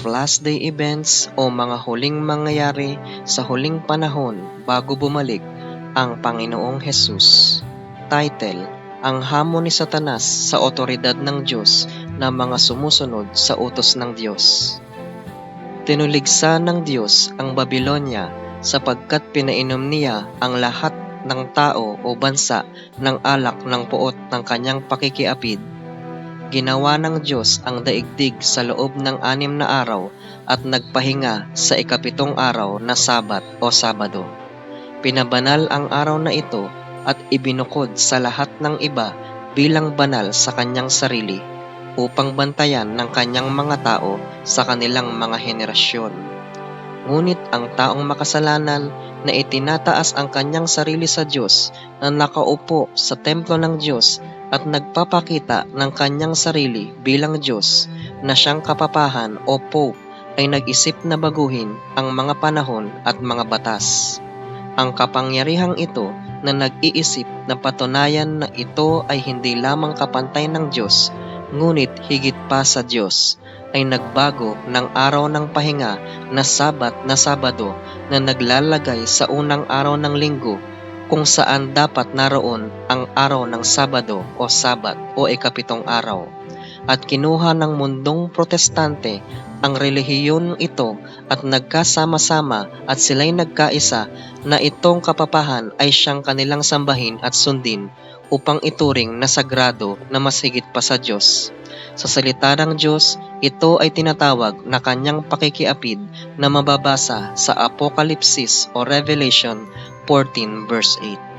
last day events o mga huling mangyayari sa huling panahon bago bumalik ang Panginoong Hesus. Title: Ang hamon ni Satanas sa otoridad ng Diyos na mga sumusunod sa utos ng Diyos. Tinuligsa ng Diyos ang Babilonya sapagkat pinainom niya ang lahat ng tao o bansa ng alak ng puot ng kanyang pakikiapid. Ginawa ng Diyos ang daigdig sa loob ng 6 na araw at nagpahinga sa ika-7 araw na Sabat o Sabado. Pinabanal ang araw na ito at ibinukod sa lahat ng iba bilang banal sa kanyang sarili upang bantayan ng kanyang mga tao sa kanilang mga henerasyon. Ngunit ang taong makasalanan na itinataas ang kanyang sarili sa Diyos na nakaupo sa templo ng Diyos at nagpapakita ng kanyang sarili bilang Diyos na siyang kapapahan o Pope ay nag-isip na baguhin ang mga panahon at mga batas. Ang kapangyarihang ito na nag-iisip na patunayan na ito ay hindi lamang kapantay ng Diyos, ngunit higit pa sa Diyos, ay nagbago ng araw ng pahinga na Sabat na Sabado na naglalagay sa unang araw ng linggo kung saan dapat naroon ang araw ng Sabado o Sabat o ika-7 araw. At kinuha ng mundong protestante ang relihiyon ito at nagkasama-sama at sila'y nagkaisa na itong kapapahan ay siyang kanilang sambahin at sundin upang ituring na sagrado na mas higit pa sa Diyos. Sa salita ng Diyos, ito ay tinatawag na kanyang pakikiapid na mababasa sa Apokalipsis o Revelation 14 verse 8.